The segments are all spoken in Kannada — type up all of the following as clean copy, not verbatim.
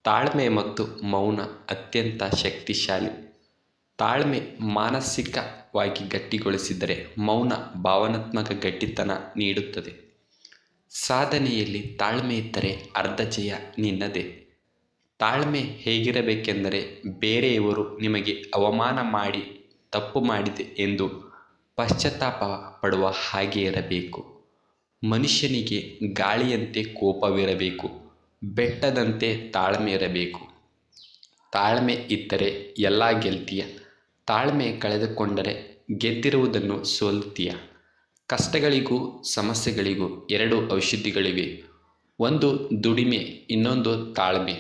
ತಾಳ್ಮೆ ಮತ್ತು ಮೌನ ಅತ್ಯಂತ ಶಕ್ತಿಶಾಲಿ. ತಾಳ್ಮೆ ಮಾನಸಿಕವಾಗಿ ಗಟ್ಟಿಗೊಳಿಸಿದರೆ ಮೌನ ಭಾವನಾತ್ಮಕ ಗಟ್ಟಿತನ ನೀಡುತ್ತದೆ. ಸಾಧನೆಯಲ್ಲಿ ತಾಳ್ಮೆ ಇದ್ದರೆ ಅರ್ಧ ಜಯ ನಿನ್ನದೇ. ತಾಳ್ಮೆ ಹೇಗಿರಬೇಕೆಂದರೆ ಬೇರೆಯವರು ನಿಮಗೆ ಅವಮಾನ ಮಾಡಿ ತಪ್ಪು ಮಾಡಿದೆ ಎಂದು ಪಶ್ಚಾತ್ತಾಪ ಪಡುವ ಹಾಗೆ ಇರಬೇಕು. ಮನುಷ್ಯನಿಗೆ ಗಾಳಿಯಂತೆ ಕೋಪವಿರಬೇಕು, ಬೆಟ್ಟದಂತೆ ತಾಳ್ಮೆ ಇರಬೇಕು. ತಾಳ್ಮೆ ಇದ್ದರೆ ಎಲ್ಲ ಗೆಲ್ತೀಯ, ತಾಳ್ಮೆ ಕಳೆದುಕೊಂಡರೆ ಗೆದ್ದಿರುವುದನ್ನು ಸೋಲ್ತೀಯ. ಕಷ್ಟಗಳಿಗೂ ಸಮಸ್ಯೆಗಳಿಗೂ ಎರಡು ಔಷಧಿಗಳಿವೆ, ಒಂದು ದುಡಿಮೆ, ಇನ್ನೊಂದು ತಾಳ್ಮೆ.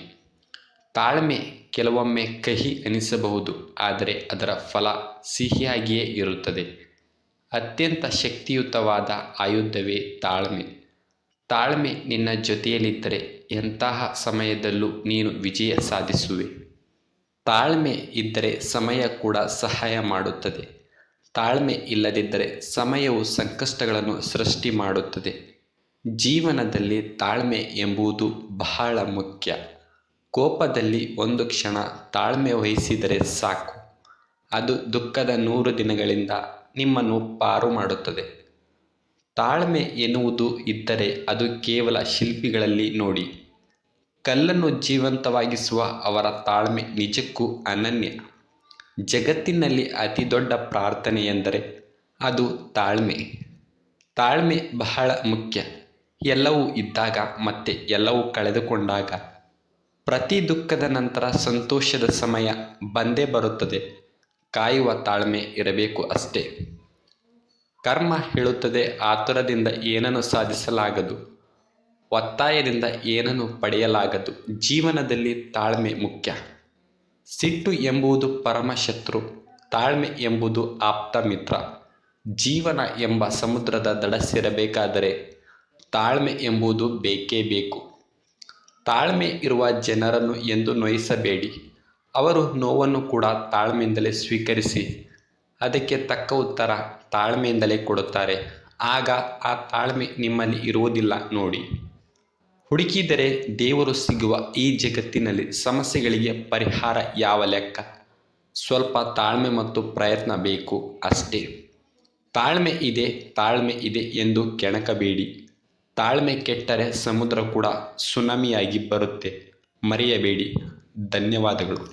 ತಾಳ್ಮೆ ಕೆಲವೊಮ್ಮೆ ಕಹಿ ಅನಿಸಬಹುದು, ಆದರೆ ಅದರ ಫಲ ಸಿಹಿಯಾಗಿಯೇ ಇರುತ್ತದೆ. ಅತ್ಯಂತ ಶಕ್ತಿಯುತವಾದ ಆಯುಧವೇ ತಾಳ್ಮೆ. ತಾಳ್ಮೆ ನಿನ್ನ ಜೊತೆಯಲ್ಲಿದ್ದರೆ ಎಂತಹ ಸಮಯದಲ್ಲೂ ನೀನು ವಿಜಯ ಸಾಧಿಸುವೆ. ತಾಳ್ಮೆ ಇದ್ದರೆ ಸಮಯ ಕೂಡ ಸಹಾಯ ಮಾಡುತ್ತದೆ. ತಾಳ್ಮೆ ಇಲ್ಲದಿದ್ದರೆ ಸಮಯವು ಸಂಕಷ್ಟಗಳನ್ನು ಸೃಷ್ಟಿ ಮಾಡುತ್ತದೆ. ಜೀವನದಲ್ಲಿ ತಾಳ್ಮೆ ಎಂಬುದು ಬಹಳ ಮುಖ್ಯ. ಕೋಪದಲ್ಲಿ ಒಂದು ಕ್ಷಣ ತಾಳ್ಮೆ ವಹಿಸಿದರೆ ಸಾಕು, ಅದು ದುಃಖದ 100 ದಿನಗಳಿಂದ ನಿಮ್ಮನ್ನು ಪಾರು ಮಾಡುತ್ತದೆ. ತಾಳ್ಮೆ ಎನ್ನುವುದು ಇದ್ದರೆ ಅದು ಕೇವಲ ಶಿಲ್ಪಿಗಳಲ್ಲಿ ನೋಡಿ. ಕಲ್ಲನ್ನು ಜೀವಂತವಾಗಿಸುವ ಅವರ ತಾಳ್ಮೆ ನಿಜಕ್ಕೂ ಅನನ್ಯ. ಜಗತ್ತಿನಲ್ಲಿ ಅತಿ ದೊಡ್ಡ ಪ್ರಾರ್ಥನೆ ಎಂದರೆ ಅದು ತಾಳ್ಮೆ. ತಾಳ್ಮೆ ಬಹಳ ಮುಖ್ಯ. ಎಲ್ಲವೂ ಇದ್ದಾಗ ಮತ್ತೆ ಎಲ್ಲವೂ ಕಳೆದುಕೊಂಡಾಗ, ಪ್ರತಿ ದುಃಖದ ನಂತರ ಸಂತೋಷದ ಸಮಯ ಬಂದೇ ಬರುತ್ತದೆ. ಕಾಯುವ ತಾಳ್ಮೆ ಇರಬೇಕು ಅಷ್ಟೇ. ಕರ್ಮ ಹೇಳುತ್ತದೆ, ಆತುರದಿಂದ ಏನನ್ನು ಸಾಧಿಸಲಾಗದು, ಒತ್ತಾಯದಿಂದ ಏನನ್ನು ಪಡೆಯಲಾಗದು. ಜೀವನದಲ್ಲಿ ತಾಳ್ಮೆ ಮುಖ್ಯ. ಸಿಟ್ಟು ಎಂಬುದು ಪರಮಶತ್ರು, ತಾಳ್ಮೆ ಎಂಬುದು ಆಪ್ತ ಮಿತ್ರ. ಜೀವನ ಎಂಬ ಸಮುದ್ರದ ದಡ ಸೇರಬೇಕಾದರೆ ತಾಳ್ಮೆ ಎಂಬುದು ಬೇಕೇ ಬೇಕು. ತಾಳ್ಮೆ ಇರುವ ಜನರನ್ನು ಎಂದೂ ನೋಯಿಸಬೇಡಿ. ಅವರು ನೋವನ್ನು ಕೂಡ ತಾಳ್ಮೆಯಿಂದಲೇ ಸ್ವೀಕರಿಸಿ ಅದಕ್ಕೆ ತಕ್ಕ ಉತ್ತರ ತಾಳ್ಮೆಯಿಂದಲೇ ಕೊಡುತ್ತಾರೆ. ಆಗ ಆ ತಾಳ್ಮೆ ನಿಮ್ಮಲ್ಲಿ ಇರುವುದಿಲ್ಲ ನೋಡಿ. ಹುಡುಕಿದರೆ ದೇವರು ಸಿಗುವ ಈ ಜಗತ್ತಿನಲ್ಲಿ ಸಮಸ್ಯೆಗಳಿಗೆ ಪರಿಹಾರ ಯಾವ ಲೆಕ್ಕ? ಸ್ವಲ್ಪ ತಾಳ್ಮೆ ಮತ್ತು ಪ್ರಯತ್ನ ಬೇಕು ಅಷ್ಟೇ. ತಾಳ್ಮೆ ಇದೆ ಎಂದು ಕೆಣಕಬೇಡಿ. ತಾಳ್ಮೆ ಕೆಟ್ಟರೆ ಸಮುದ್ರ ಕೂಡ ಸುನಾಮಿಯಾಗಿ ಬರುತ್ತೆ, ಮರೆಯಬೇಡಿ. ಧನ್ಯವಾದಗಳು.